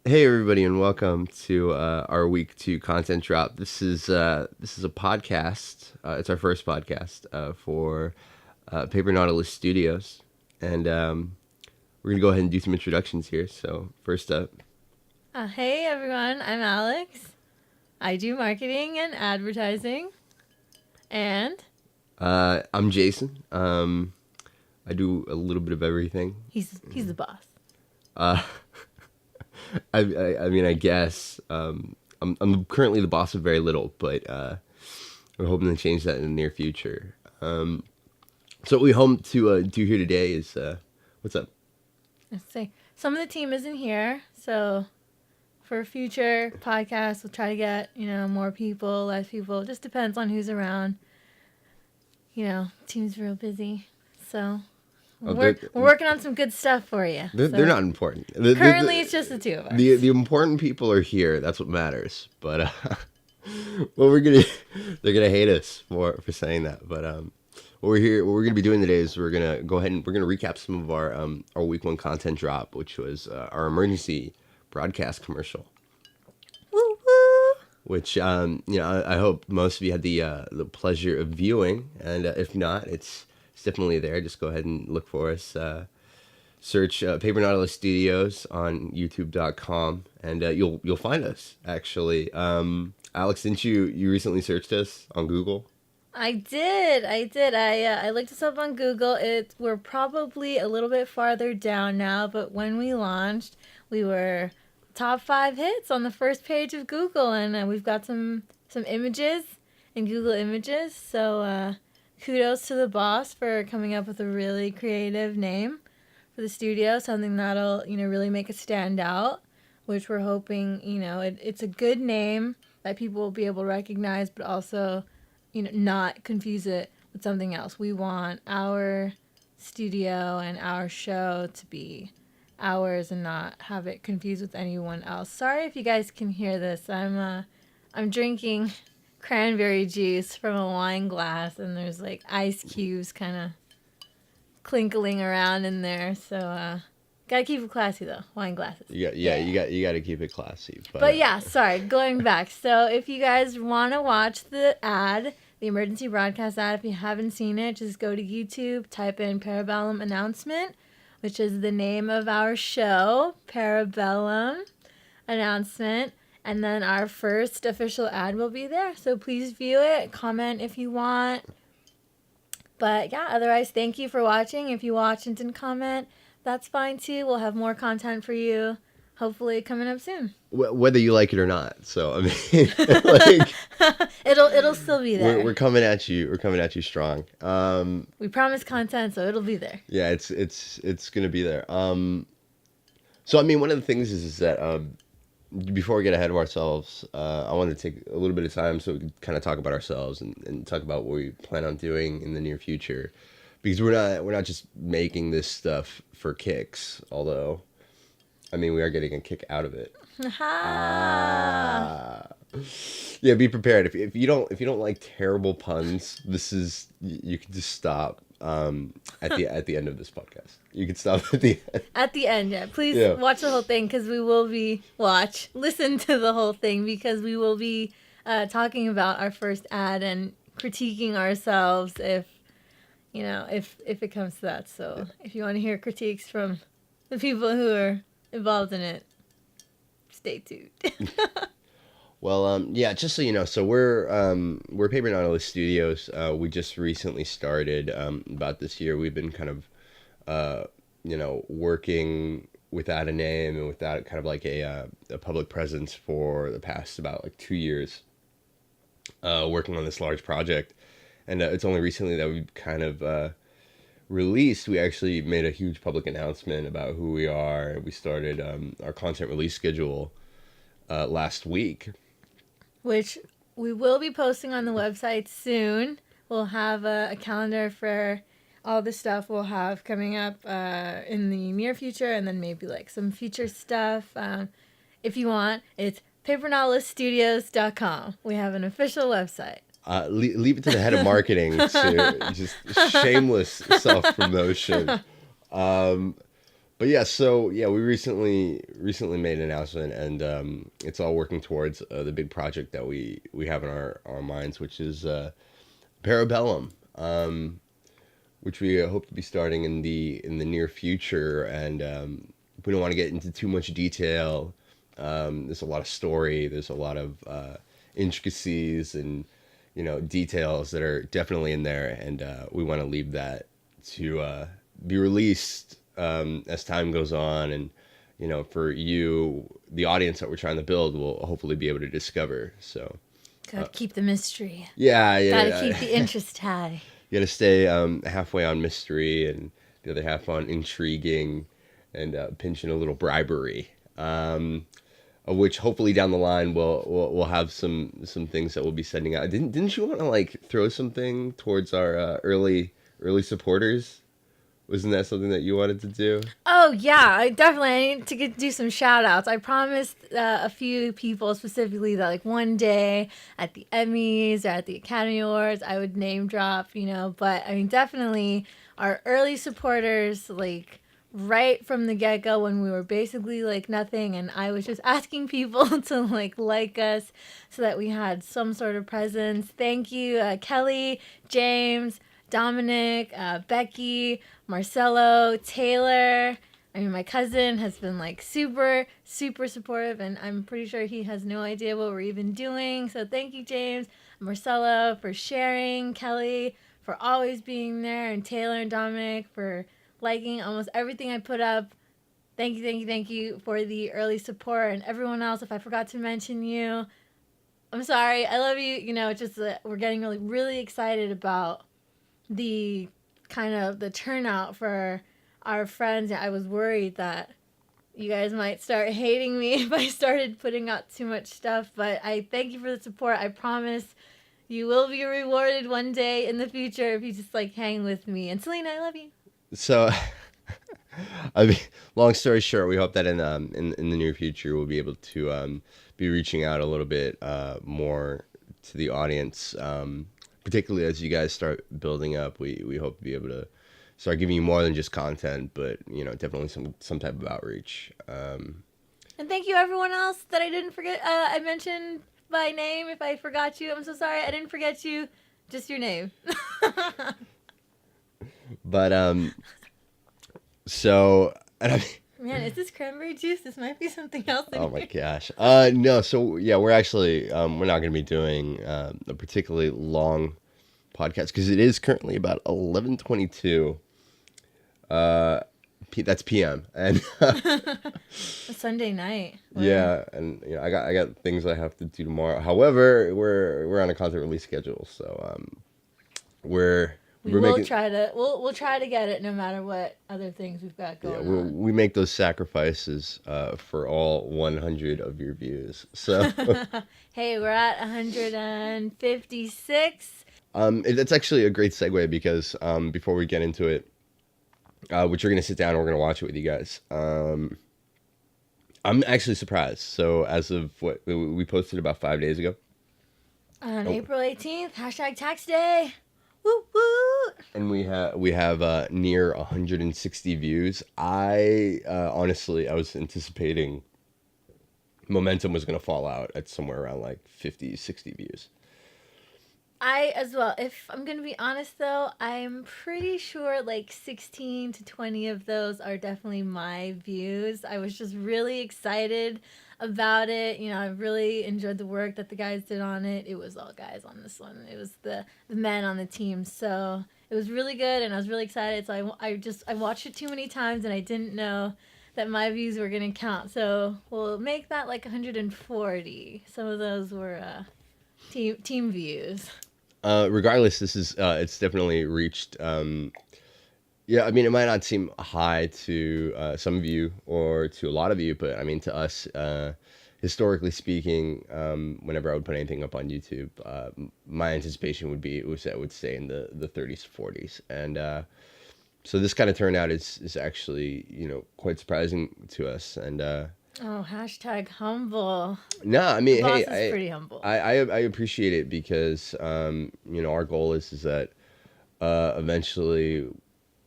Hey everybody, and welcome to our week 2 content drop. This is a podcast. It's our first podcast for Paper Nautilus Studios, and we're gonna go ahead and do some introductions here. So first up, Hey everyone, I'm Alex. I do marketing and advertising. And I'm Jason. I do a little bit of everything. he's the boss. Uh, I mean, I guess I'm currently the boss of very little, but we're hoping to change that in the near future. So what we hope to do here today is what's up? Let's say some of the team isn't here, so for future podcasts, we'll try to get more people, less people. Just depends on who's around. Team's real busy, so we're working on some good stuff for you. They're not important. Currently, it's just the two of us. The important people are here. That's what matters. But well, they're gonna hate us for saying that. But what we're gonna be doing today is we're gonna go ahead and we're gonna recap some of our week 1 content drop, which was our emergency broadcast commercial. Woo woo! Which I hope most of you had the pleasure of viewing, and if not, it's definitely there. Just go ahead and look for us. Search Paper Nautilus Studios on YouTube.com, and you'll find us. Actually, Alex, didn't you recently searched us on Google? I did. I looked us up on Google. We're probably a little bit farther down now, but when we launched, we were top 5 hits on the first page of Google, and we've got some images in Google Images. So kudos to the boss for coming up with a really creative name for the studio, something that'll really make us stand out. Which we're hoping it's a good name that people will be able to recognize, but also not confuse it with something else. We want our studio and our show to be ours and not have it confused with anyone else. Sorry if you guys can hear this. I'm drinking cranberry juice from a wine glass, and there's like ice cubes kind of clinkling around in there. So gotta keep it classy though. Wine glasses. You got to keep it classy. But yeah, sorry, going back. So if you guys want to watch the ad, the emergency broadcast ad, if you haven't seen it, just go to YouTube, type in Bellum announcement, which is the name of our show, Bellum announcement. And then our first official ad will be there. So please view it, comment if you want. But yeah, otherwise, thank you for watching. If you watch and didn't comment, that's fine too. We'll have more content for you, hopefully coming up soon. Whether you like it or not. So I mean, like it'll still be there. We're coming at you. We're coming at you strong. We promise content, so it'll be there. Yeah, it's gonna be there. So I mean, one of the things is that before we get ahead of ourselves, I want to take a little bit of time so we can kind of talk about ourselves and talk about what we plan on doing in the near future, because we're not just making this stuff for kicks. Although, I mean, we are getting a kick out of it. Yeah, be prepared. If you don't like terrible puns, you can just stop at the end of this podcast. You can stop at the end. At the end, yeah. Please watch the whole thing, because we will be listen to the whole thing, because we will be talking about our first ad and critiquing ourselves if it comes to that. So if you want to hear critiques from the people who are involved in it, stay tuned. Well, yeah, just so you know, so we're Paper Nautilus Studios. We just recently started about this year. We've been kind of working without a name and without kind of like a public presence for the past about like 2 years, working on this large project. And it's only recently that we've kind of released. We actually made a huge public announcement about who we are. We started our content release schedule last week, which we will be posting on the website soon. We'll have a calendar for all the stuff we'll have coming up in the near future, and then maybe like some future stuff. If you want, it's PaperNautilusStudios.com. We have an official website. Leave it to the head of marketing to just shameless self-promotion. But But yeah, so yeah, we recently made an announcement, and it's all working towards the big project that we have in our minds, which is Parabellum, which we hope to be starting in the near future. And we don't want to get into too much detail. There's a lot of story. There's a lot of intricacies and details that are definitely in there, and we want to leave that to be released as time goes on, and for you, the audience that we're trying to build, will hopefully be able to discover. So Gotta keep the mystery. yeah, Gotta yeah, keep the interest high. you got to stay halfway on mystery and the other half on intriguing and pinching a little bribery. Of which hopefully down the line we'll have some things that we'll be sending out. Didn't you want to like throw something towards our early supporters? Wasn't that something that you wanted to do? Oh yeah, I need to do some shout outs. I promised a few people specifically that like one day at the Emmys or at the Academy Awards I would name drop, but I mean definitely our early supporters, like right from the get-go when we were basically like nothing, and I was just asking people to like us so that we had some sort of presence. Thank you, Kelly, James, Dominic, Becky, Marcelo, Taylor. I mean, my cousin has been like super, super supportive, and I'm pretty sure he has no idea what we're even doing. So thank you, James, Marcelo, for sharing, Kelly, for always being there, and Taylor and Dominic for liking almost everything I put up. Thank you, thank you, thank you for the early support, and everyone else. If I forgot to mention you, I'm sorry. I love you. It's just we're getting really, really excited about the kind of the turnout for our friends. I was worried that you guys might start hating me if I started putting out too much stuff, but I thank you for the support. I promise you will be rewarded one day in the future if you just like hang with me. And Selena, I love you. So, I mean, long story short, we hope that in the near future we'll be able to be reaching out a little bit more to the audience, particularly as you guys start building up. We hope to be able to start giving you more than just content, but definitely some type of outreach. And thank you everyone else that I didn't forget. I mentioned by name. If I forgot you, I'm so sorry. I didn't forget you. Just your name. But so, and I mean, man, is this cranberry juice? This might be something else. Oh my gosh. No. So yeah, we're actually we're not going to be doing a particularly long podcast because it is currently about 11:22. That's PM, and a Sunday night. Yeah, and I got things I have to do tomorrow. However, we're on a content release schedule, so we'll try to get it no matter what other things we've got going on. We make those sacrifices for all 100 of your views. So hey, we're at 156. That's actually a great segue because before we get into it, which we're gonna sit down and we're gonna watch it with you guys. I'm actually surprised. So as of what we posted about 5 days ago, on April 18th, #tax day. Woo woo! And we have near 160 views. Honestly, I was anticipating momentum was going to fall out at somewhere around like 50, 60 views. I as well. If I'm going to be honest though, I'm pretty sure like 16 to 20 of those are definitely my views. I was just really excited about it. I really enjoyed the work that the guys did on it. It was all guys on this one. It was the men on the team. So it was really good and I was really excited. So I watched it too many times and I didn't know that my views were going to count. So we'll make that like 140. Some of those were team views. Regardless, this is it's definitely reached. Yeah, I mean, it might not seem high to some of you or to a lot of you, but I mean, to us, historically speaking, whenever I would put anything up on YouTube, my anticipation would be that it would stay in the 30s, 40s, and so this kind of turnout is actually quite surprising to us, and. #humble. No, I mean, the boss hey, is pretty humble. I appreciate it because our goal is that eventually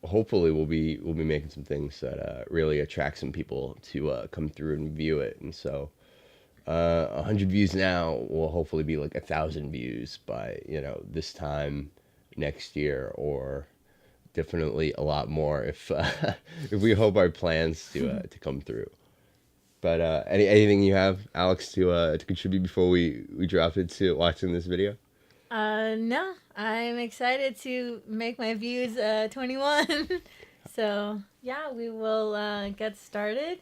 hopefully we'll be making some things that really attract some people to come through and view it. And so 100 views now will hopefully be like 1,000 views by this time next year, or definitely a lot more if if we hope our plans to come through. But anything you have, Alex, to contribute before we drop into watching this video? No, I'm excited to make my views 21. So yeah, we will get started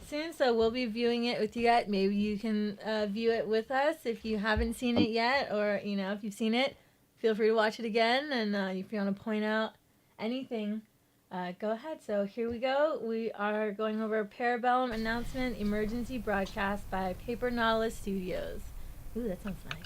soon. So we'll be viewing it with you guys. Maybe you can view it with us if you haven't seen it yet, or if you've seen it, feel free to watch it again. And if you want to point out anything, go ahead. So here we go. We are going over a Bellum announcement emergency broadcast by Paper Nautilus Studios. Ooh, that sounds nice.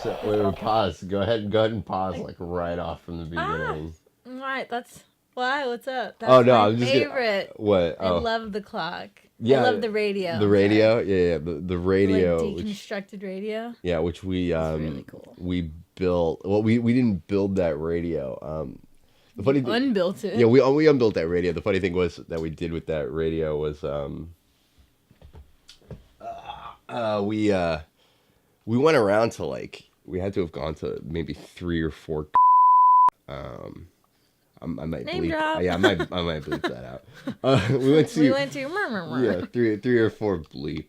So wait, pause. Go ahead and pause like right off from the beginning. Right, that's why. What's up? That's I'm just favorite. What? I love the clock. Yeah, I love the radio. The radio, yeah, the radio, like deconstructed radio. Yeah, which we really cool. We built. Well, we didn't build that radio. The funny thing, unbuilt it. Yeah, we unbuilt that radio. The funny thing was that we did with that radio was we went around to we had to have gone to maybe 3 or 4. I might Name bleep. drop. Yeah, I might bleep that out. We went to 3 or 4 bleep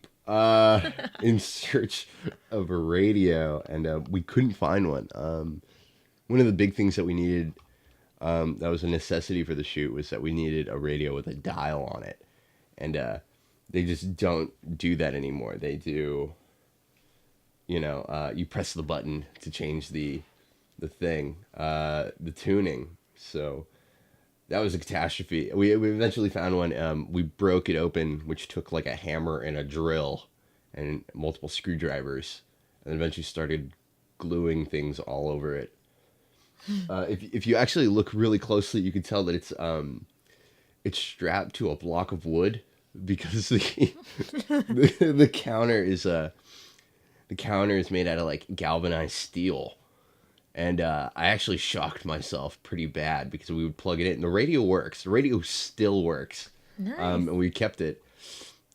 in search of a radio, and we couldn't find one. One of the big things that we needed, that was a necessity for the shoot, was that we needed a radio with a dial on it, and they just don't do that anymore. They do. You press the button to change the thing, the tuning. So that was a catastrophe. We eventually found one. We broke it open, which took like a hammer and a drill and multiple screwdrivers, and eventually started gluing things all over it. If you actually look really closely, you can tell that it's strapped to a block of wood, because the counter is made out of like galvanized steel. And I actually shocked myself pretty bad, because we would plug it in. The radio works. The radio still works. Nice. And we kept it.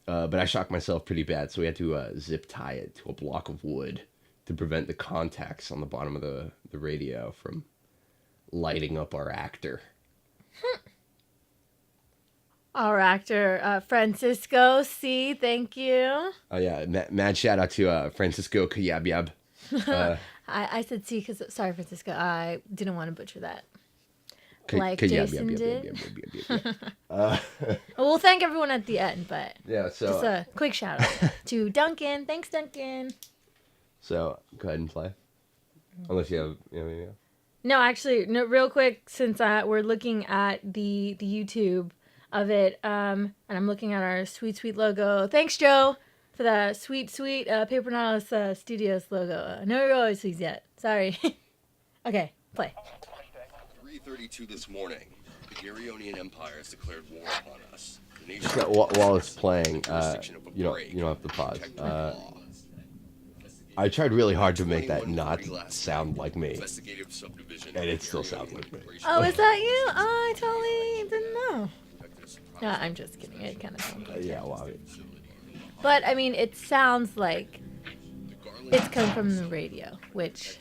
But I shocked myself pretty bad, so we had to zip tie it to a block of wood to prevent the contacts on the bottom of the radio from lighting up our actor. Our actor, Francisco C. Thank you. Oh, yeah. Mad shout out to Francisco Kayabyab. I said C because, sorry, Francisco, I didn't want to butcher that. Like Jason did. We'll thank everyone at the end, but yeah, so just a quick shout out to Duncan. Thanks, Duncan. So go ahead and play. Unless you have anything else. No, actually, no. Real quick, since we're looking at the YouTube of it, and I'm looking at our sweet logo. Thanks, Joe, for the sweet Paper Nautilus Studios logo. No royalties yet. Sorry. Okay, play. 3:32 this morning, the Garryonian Empire has declared war upon us. The nation While it's playing, you don't have to pause. I tried really hard to make that not sound like me, and it still sounds like me. Oh, is that you? Oh, I totally didn't know. No, I'm just kidding. It kind of sounds like Yeah, well, But, I mean, it sounds like it's coming from the radio, which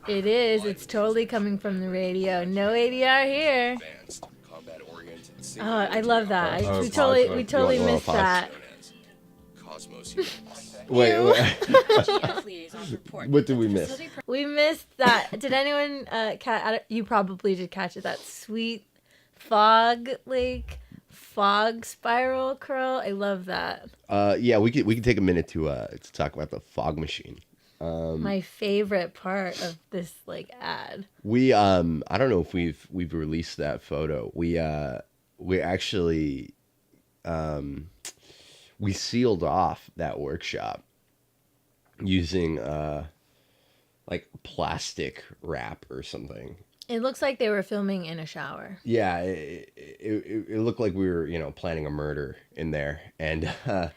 it is. It's totally coming from the radio. No ADR here. Oh, I love that. We totally missed that. Wait. What did we miss? We missed that. Did anyone catch? You probably did catch it. That sweet fog spiral curl. I love that. Yeah, we could take a minute to talk about the fog machine. My favorite part of this ad. We I don't know if we've released that photo. We actually we sealed off that workshop using like plastic wrap or something. It looks like they were filming in a shower. Yeah, it looked like we were, planning a murder in there. And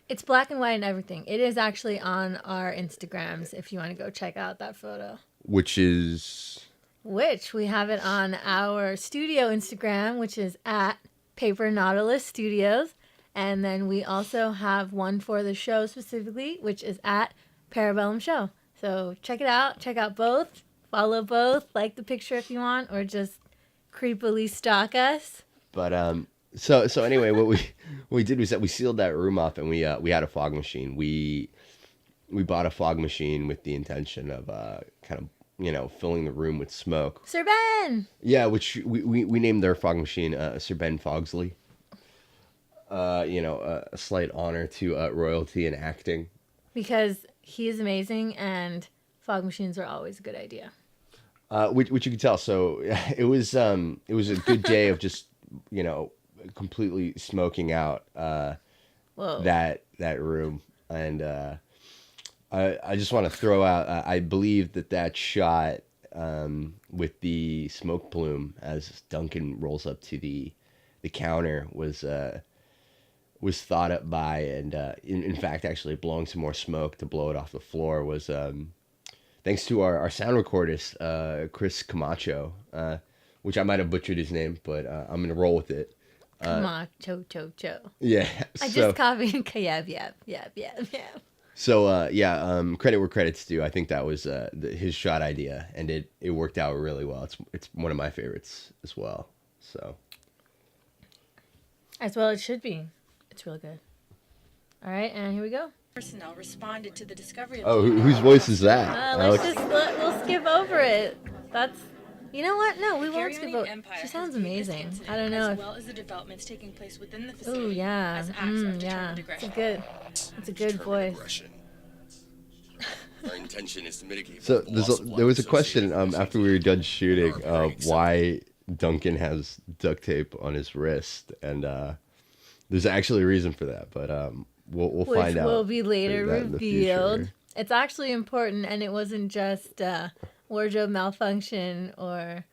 it's black and white and everything. It is actually on our Instagrams if you want to go check out that photo. Which is which we have it on our studio Instagram, which is at Paper Nautilus Studios. And then we also have one for the show specifically, which is at Parabellum Show. So check it out. Check out both. Follow both. Like the picture if you want, or just creepily stalk us. But so anyway, what we did was that we sealed that room up, and we had a fog machine. We bought a fog machine with the intention of kind of, you know, filling the room with smoke. Sir Ben! Yeah, which we named their fog machine Sir Ben Fogsley. You know, a slight honor to royalty in acting. Because he is amazing, and fog machines are always a good idea. Which you can tell. So it was a good day of just, you know, completely smoking out that room. And I just want to throw out, I believe that shot with the smoke plume as Duncan rolls up to the counter was thought up by, and in fact actually blowing some more smoke to blow it off the floor was thanks to our sound recordist, Chris Camacho, which I might have butchered his name, but I'm going to roll with it. Camacho. Yeah. I just copied Kayab. So, credit where credit's due. I think that was his shot idea, and it worked out really well. It's one of my favorites as well. So. As well it should be. It's real good. All right, and here we go. Personnel responded to the discovery of whose voice is that? We'll skip over it. That's, you know what? No, we won't skip over. Empire She sounds has viewed this amazing. incident I don't know as if. well as the developments taking place within the facility Oh yeah, as acts of yeah. determined It's aggression. a good Determined voice. aggression. Our intention is to mitigate. So both loss of there was a life question associated with after we were done shooting Our operating why Duncan has duct tape on his wrist, and there's actually a reason for that, but we'll Which find out. will be later that in the revealed. future. It's actually important, and it wasn't just wardrobe malfunction or,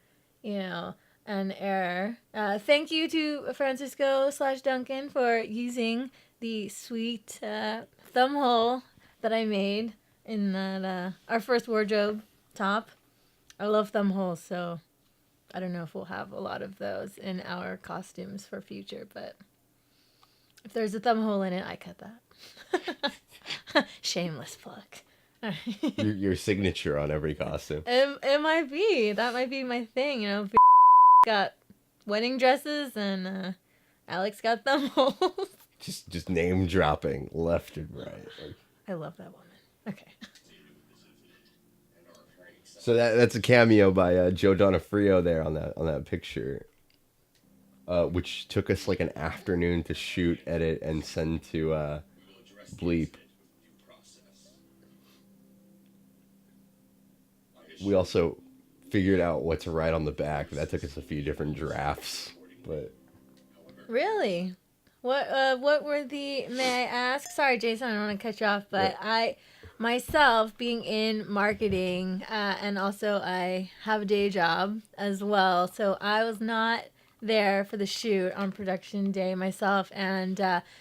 you know, an error. Thank you to Francisco/Duncan for using the sweet thumb hole that I made in that our first wardrobe top. I love thumb holes, so I don't know if we'll have a lot of those in our costumes for future, but if there's a thumb hole in it, I cut that. Shameless plug. Your signature on every costume. It might be. That might be my thing, you know. Got wedding dresses and Alex got thumb holes. Just name dropping left and right. I love that woman. Okay. So that's a cameo by Joe Donofrio there on that picture, which took us like an afternoon to shoot, edit, and send to Bleep. We also figured out what to write on the back. That took us a few different drafts, but Really? What were the, may I ask? Sorry, Jason, I don't want to cut you off, but I myself being in marketing and also I have a day job as well, so I was not there for the shoot on production day myself, and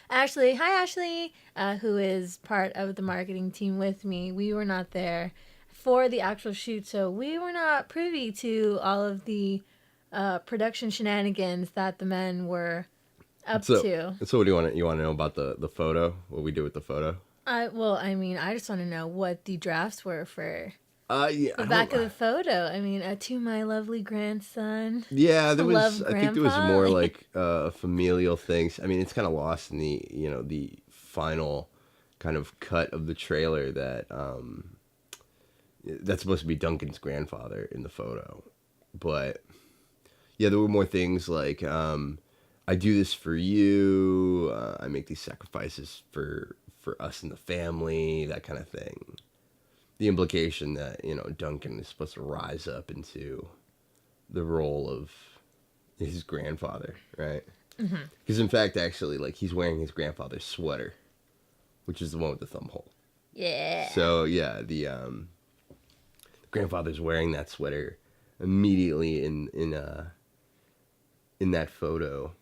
Ashley, hi Ashley, who is part of the marketing team with me, we were not there for the actual shoot, so we were not privy to all of the production shenanigans that the men were up to. So what do you want to know about the photo? What we did with the photo? Well, I mean, I just want to know what the drafts were for Yeah, the back of the photo. I mean, to my lovely grandson. Yeah, there was. Love I think there was Grandpa. more like familial things. I mean, it's kind of lost in the final kind of cut of the trailer that that's supposed to be Duncan's grandfather in the photo, but yeah, there were more things like I do this for you. I make these sacrifices for us and the family, that kind of thing. The implication that, Duncan is supposed to rise up into the role of his grandfather, right? Because in fact, actually, like, he's wearing his grandfather's sweater, which is the one with the thumb hole. Yeah. So yeah, the grandfather's wearing that sweater immediately in that photo,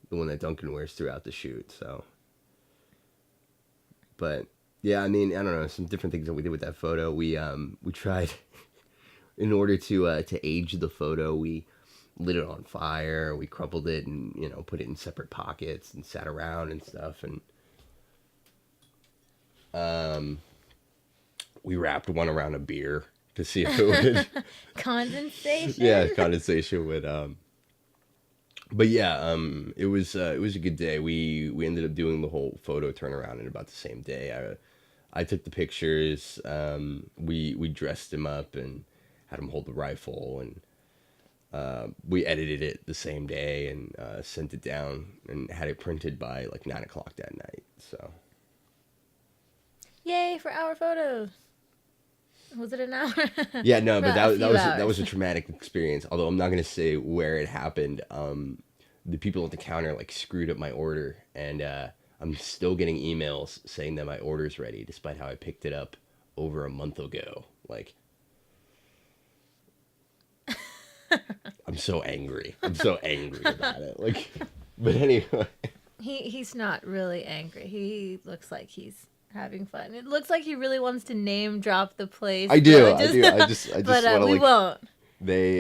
the one that Duncan wears throughout the shoot. So, but yeah, I mean, I don't know, some different things that we did with that photo. We tried in order to age the photo, we lit it on fire. We crumpled it and put it in separate pockets and sat around and stuff. And we wrapped one around a beer to see if it would Condensation. yeah, condensation would but yeah, it was a good day. We ended up doing the whole photo turnaround in about the same day. I took the pictures. We dressed him up and had him hold the rifle, and we edited it the same day and sent it down and had it printed by like 9 o'clock that night. So Yay for our photos. Was it an hour? yeah, no, but that hours. was a traumatic experience. Although I'm not gonna say where it happened. The people at the counter like screwed up my order, and I'm still getting emails saying that my order's ready, despite how I picked it up over a month ago. Like, I'm so angry. I'm so angry about it. Like, but anyway, He's not really angry. He looks like he's having fun. It looks like he really wants to name drop the place. I do. but I just but want to we like. won't. They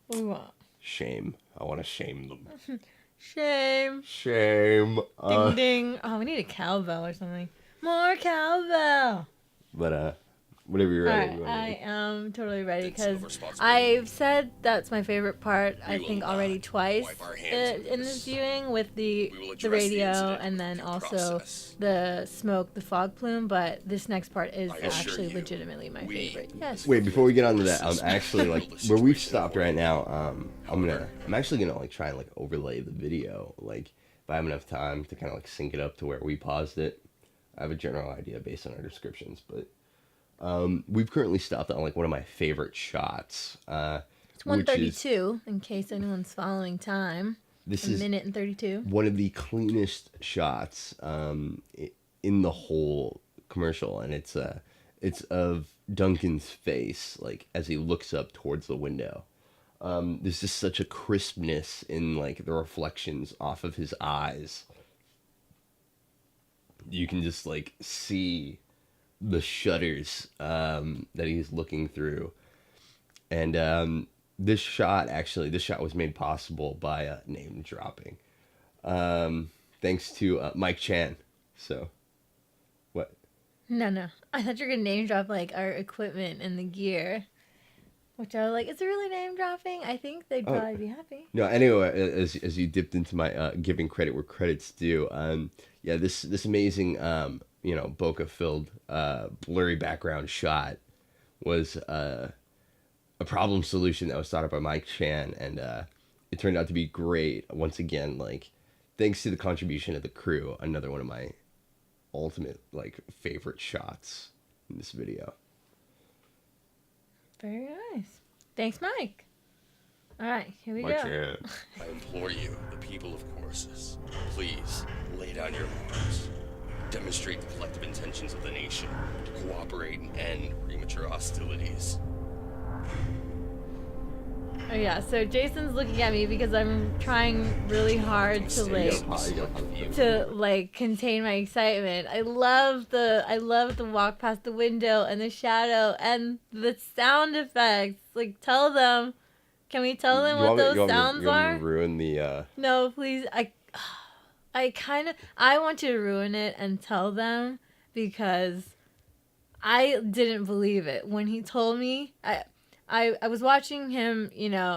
We won't. shame. I want to shame them. Shame. Shame. Ding ding. Oh, we need a cowbell or something. More cowbell. But whenever you're All ready. right, you wanna- I am totally ready because It's responsibility. I've said that's my favorite part. I We think will already not twice wipe our hands of in this this. viewing with the We will address the radio incident and with then due also process. the smoke, the fog plume. But this next part is I assure actually you, legitimately my we- favorite. Yes. Wait, before we get on to that, I'm actually like Handle the where we've situation stopped for right you. now. I'm actually gonna like try and like overlay the video. Like if I have enough time to kind of like sync it up to where we paused it. I have a general idea based on our descriptions, but we've currently stopped on like one of my favorite shots. It's 1:32 in case anyone's following time. This A is minute and 32. one of the cleanest shots in the whole commercial, and it's of Duncan's face, like as he looks up towards the window. There's just such a crispness in like the reflections off of his eyes. You can just like see the shutters that he's looking through, and this shot was made possible by name dropping, thanks to Mike Chan. So, what? No. I thought you were gonna name drop like our equipment and the gear, which I was like, is it really name dropping? I think they'd Oh. probably be happy. No, anyway, as you dipped into my giving credit where credit's due, yeah, this amazing bokeh filled blurry background shot was a problem solution that was thought up by Mike Chan, and it turned out to be great. Once again, like thanks to the contribution of the crew, another one of my ultimate like favorite shots in this video. Very nice. Thanks, Mike. All right, here we Mike go. Chan. I implore you, the people of Courses, please lay down your arms. Demonstrate the collective intentions of the nation to cooperate and end premature hostilities. Oh yeah, so Jason's looking at me because I'm trying really hard to contain my excitement. I love the walk past the window and the shadow and the sound effects. Like tell them, can we tell them what those sounds you want are? me to ruin the No, please. I want you to ruin it and tell them because I didn't believe it when he told me. I was watching him,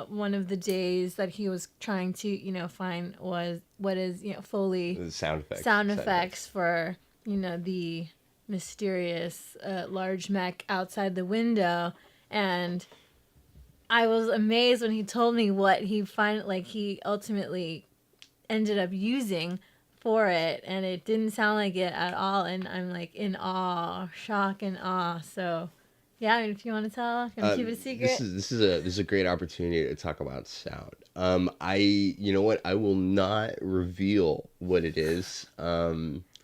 one of the days that he was trying to, find what is Foley the sound effects for, the mysterious large mech outside the window. And I was amazed when he told me what he ultimately ended up using for it, and it didn't sound like it at all, and I'm like in awe, shock and awe. So yeah, I mean, if you want to tell, keep it a secret. This is a great opportunity to talk about sound. You know what? I will not reveal what it is.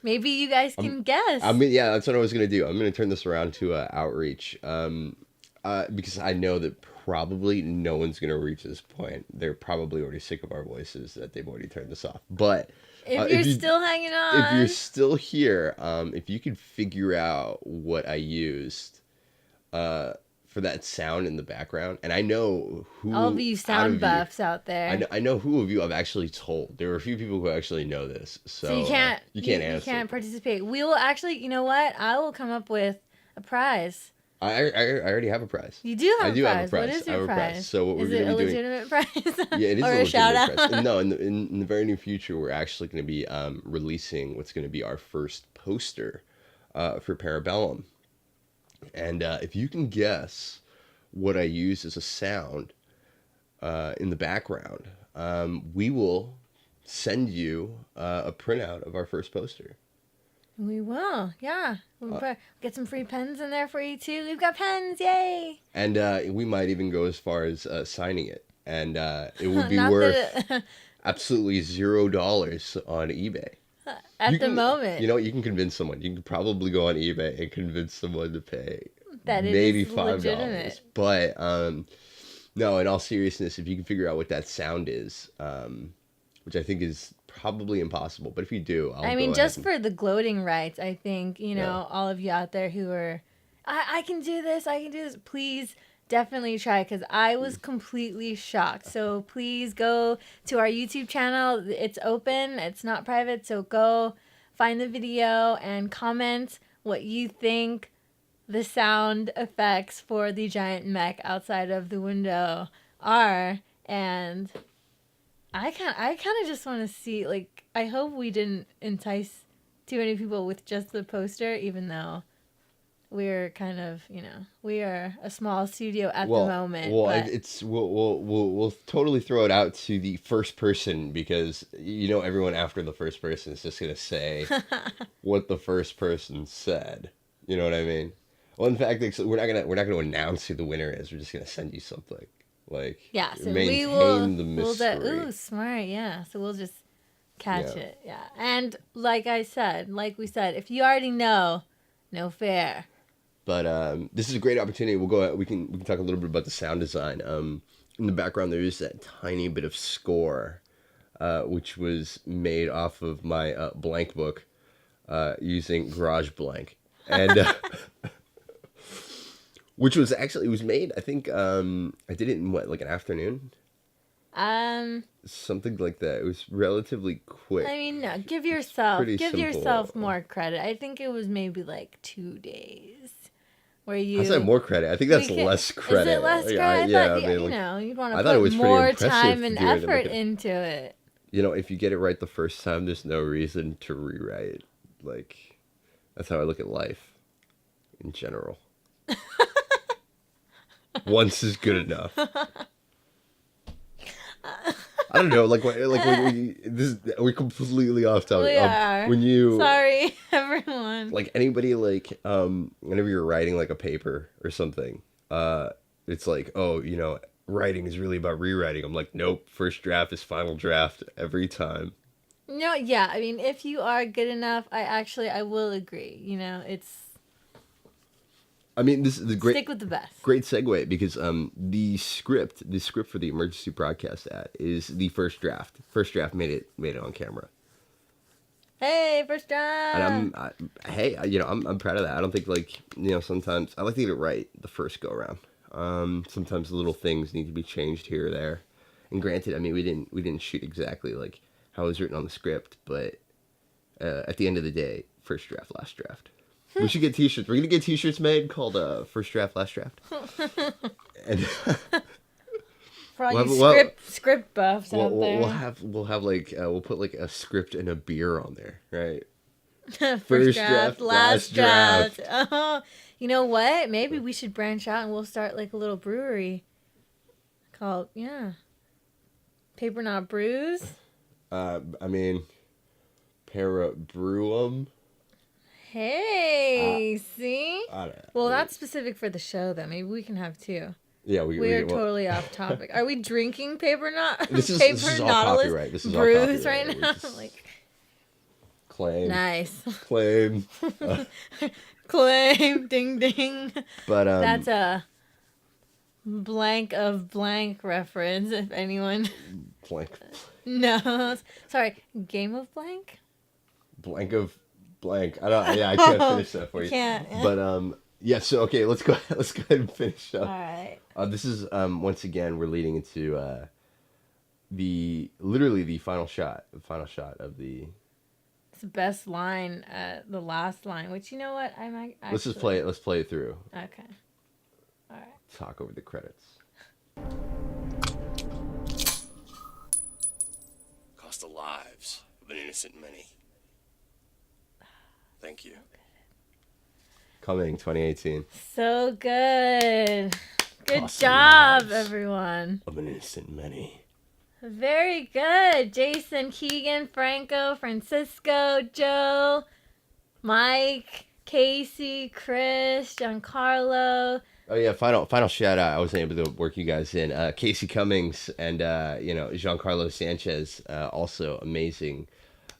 Maybe you guys can guess. I mean, yeah, that's what I was gonna do. I'm gonna turn this around to outreach. Because I know that probably no one's gonna reach this point. They're probably already sick of our voices that they've already turned this off. But if you're still hanging on, if you're still here, if you could figure out what I used, for that sound in the background. And I know who All of you out sound of buffs out there. I know who of you I've actually told. There are a few people who actually know this, so You can't answer. You can't participate. We will actually. You know what? I will come up with a prize. I already have a prize. You do have I a do prize. have a prize. What is I have your a prize. prize? So what we're is going it to a be doing? legitimate prize? Yeah, it is or a a shout legitimate out. prize. No, in the very near future, we're actually going to be releasing what's going to be our first poster for Parabellum. And if you can guess what I use as a sound in the background, we will send you a printout of our first poster. We will, yeah. We'll get some free pens in there for you too. We've got pens, yay! And we might even go as far as signing it. And it would be Not worth absolutely $0 on eBay. At the moment. You know, you can convince someone. You can probably go on eBay and convince someone to pay that it maybe is $5. legitimate. But no, in all seriousness, if you can figure out what that sound is, which I think is probably impossible, but if you do, I mean, just for the gloating rights, I think, you know, Yeah. all of you out there who are, I can do this, please definitely try, because I was completely shocked. So please go to our YouTube channel. It's open, it's not private, so go find the video and comment what you think the sound effects for the giant mech outside of the window are. And I kind of just want to see, like, I hope we didn't entice too many people with just the poster, even though we're kind of, you know, we are a small studio at the moment. Well, but it's we'll totally throw it out to the first person, because you know everyone after the first person is just gonna say what the first person said. You know what I mean? Well, in fact, we're not gonna announce who the winner is. We're just gonna send you something. Like, yeah, so maintain we will. the mystery. Ooh, smart, yeah. So we'll just catch Yeah. it, yeah. And like we said, if you already know, no fair. But this is a great opportunity. We'll go. We can talk a little bit about the sound design. In the background, there is that tiny bit of score, which was made off of my blank book, using Garage Blank, and which was actually, it was made. I think I did it in like an afternoon. Something like that. It was relatively quick. I mean, no, give yourself simple. more credit. I think it was maybe like 2 days. Where you? I said more credit. I think that's less credit. Is it less credit? I thought, you know, you'd want to put more time and effort into it. You know, if you get it right the first time, there's no reason to rewrite. Like, that's how I look at life, in general. Once is good enough. I don't know, we're completely off topic. We are. When you, sorry, everyone. Like, anybody, like, whenever you're writing like a paper or something, it's like, oh, you know, writing is really about rewriting. I'm like, nope, first draft is final draft every time. No, yeah, I mean, if you are good enough, I will agree. You know, I mean, this is the great. Stick with the best. Great segue, because the script for the emergency broadcast ad is the first draft. First draft made it on camera. Hey, first draft. And I'm proud of that. I don't think, like, you know, sometimes I like to get it right the first go around. Sometimes little things need to be changed here or there. And granted, I mean, we didn't shoot exactly like how it was written on the script, but at the end of the day, first draft, last draft. We should get t-shirts. We're going to get t-shirts made called First Draft, Last Draft. And for all you script buffs out there. We'll have like, we'll put like a script and a beer on there, right? First draft, last draft. You know what? Maybe we should branch out and we'll start like a little brewery called, Paper Naut Brews. I mean, Para Brewum. Hey, see? Well, yeah. that's specific for the show, though. Maybe we can have two. Yeah, we're totally off topic. Are we drinking Paper Naut? This is all copyright. This is all brews copyright. right now. Like, claim. Nice. Claim. Claim. Ding ding. But that's a blank of blank reference. If anyone. Blank. No, sorry. Game of blank. Blank of blank. I can't finish that for you. Can't. But Yeah. So okay, let's go. Let's go ahead and finish All up. right. This is once again we're leading into literally the final shot. The final shot of the. It's the best line, the last line, which you know what? I might actually... Let's just play it. Let's play it through. Okay. All right. Talk over the credits. Cost the lives of an innocent many. Thank you. Coming 2018. So good. Good Cost job, lives. everyone. Of an innocent many. Very good. Jason, Keegan, Franco, Francisco, Joe, Mike, Casey, Chris, Giancarlo. Oh yeah, final shout out. I wasn't able to work you guys in. Casey Cummings and Giancarlo Sanchez, also amazing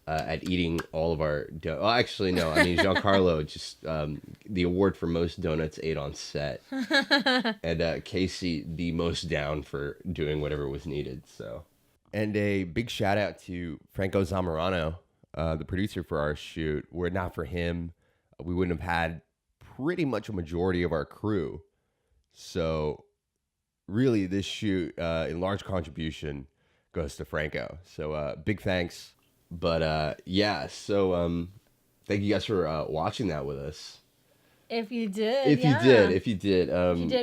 at eating all of our. Well, actually no. I mean Giancarlo just the award for most donuts ate on set, and Casey the most down for doing whatever was needed. So, and a big shout out to Franco Zamorano, the producer for our shoot. Were it not for him, we wouldn't have had pretty much a majority of our crew. So really this shoot in large contribution goes to Franco. So big thanks. But yeah, so thank you guys for watching that with us. If you did, If you did, if you did,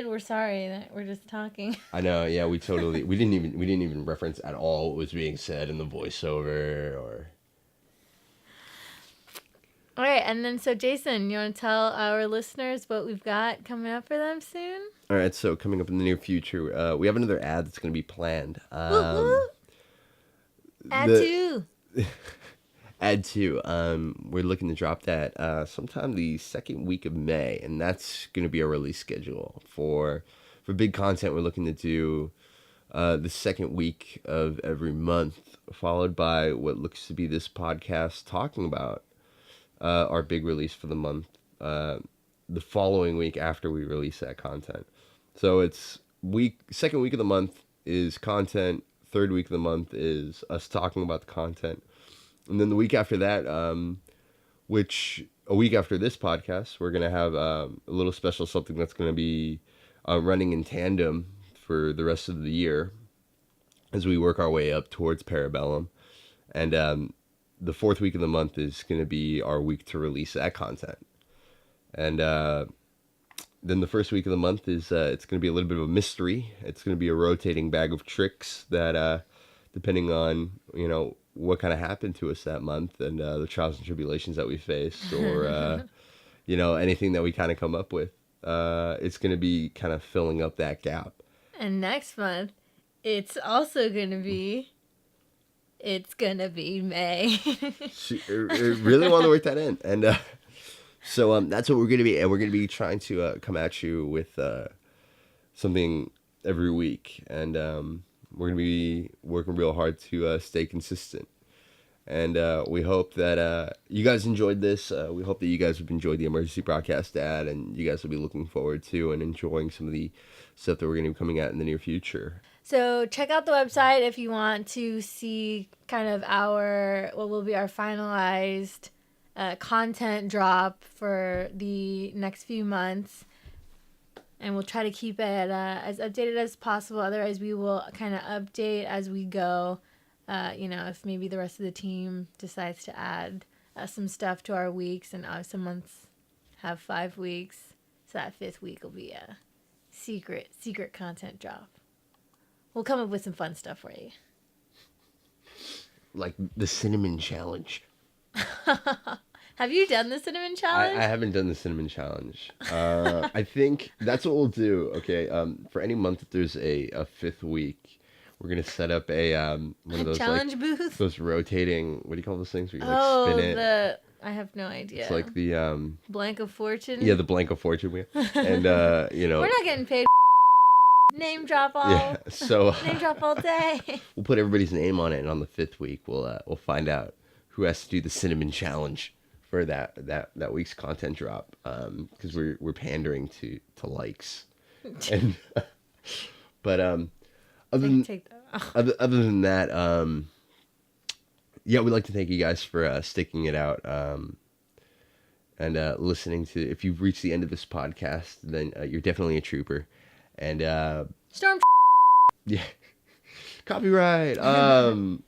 we're sorry that we're just talking. I know, yeah, we didn't even reference at all what was being said in the voiceover or. All right, and then so Jason, you want to tell our listeners what we've got coming up for them soon? All right, so coming up in the near future, we have another ad that's going to be planned. Add two. Add two. We're looking to drop that sometime the second week of May, and that's going to be our release schedule for big content. We're looking to do the second week of every month, followed by what looks to be this podcast talking about our big release for the month. The following week after we release that content. So it's second week of the month is content. Third week of the month is us talking about the content. And then the week after that, which a week after this podcast, we're going to have a little special something that's going to be running in tandem for the rest of the year as we work our way up towards Parabellum. And the fourth week of the month is going to be our week to release that content. And then the first week of the month is it's going to be a little bit of a mystery. It's going to be a rotating bag of tricks that, depending on, what kind of happened to us that month and the trials and tribulations that we faced or, anything that we kind of come up with, it's going to be kind of filling up that gap. And next month, it's also going to be... It's going to be May. I really want to work that in. And so that's what we're going to be. And we're going to be trying to come at you with something every week. And we're going to be working real hard to stay consistent. And we hope that you guys enjoyed this. We hope that you guys have enjoyed the emergency broadcast ad. And you guys will be looking forward to and enjoying some of the stuff that we're going to be coming at in the near future. So check out the website if you want to see kind of what will be our finalized content drop for the next few months. And we'll try to keep it as updated as possible. Otherwise, we will kind of update as we go. If maybe the rest of the team decides to add some stuff to our weeks. And some months have 5 weeks. So that 5th week will be a secret content drop. We'll come up with some fun stuff for you. Like the cinnamon challenge. Have you done the cinnamon challenge? I haven't done the cinnamon challenge. I think that's what we'll do. Okay. For any month that there's a 5th week, we're gonna set up a one of those challenge booth. Those rotating. What do you call those things? Where you spin it. I have no idea. It's like the Blank of Fortune. Yeah, the Blank of Fortune wheel. And we're not getting paid. Name drop all. Yeah. So name drop all day. We'll put everybody's name on it, and on the 5th week, we'll find out who has to do the cinnamon challenge for that week's content drop. Because we're pandering to likes, and but other than that, yeah, we'd like to thank you guys for sticking it out. and listening to. If you've reached the end of this podcast, then you're definitely a trooper. And Storm. yeah, copyright. Oh,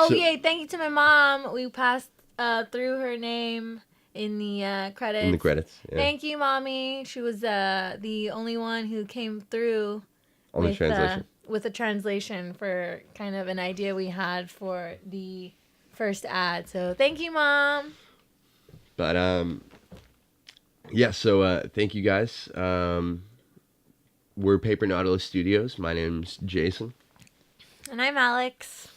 so- yay. Thank you to my mom. We passed through her name in the credits. In the credits. Yeah. Thank you, Mommy. She was the only one who came through On the translation. With a translation for kind of an idea we had for the first ad. So thank you, Mom. But yeah. So thank you guys. We're Paper Nautilus Studios. My name's Jason. And I'm Alex.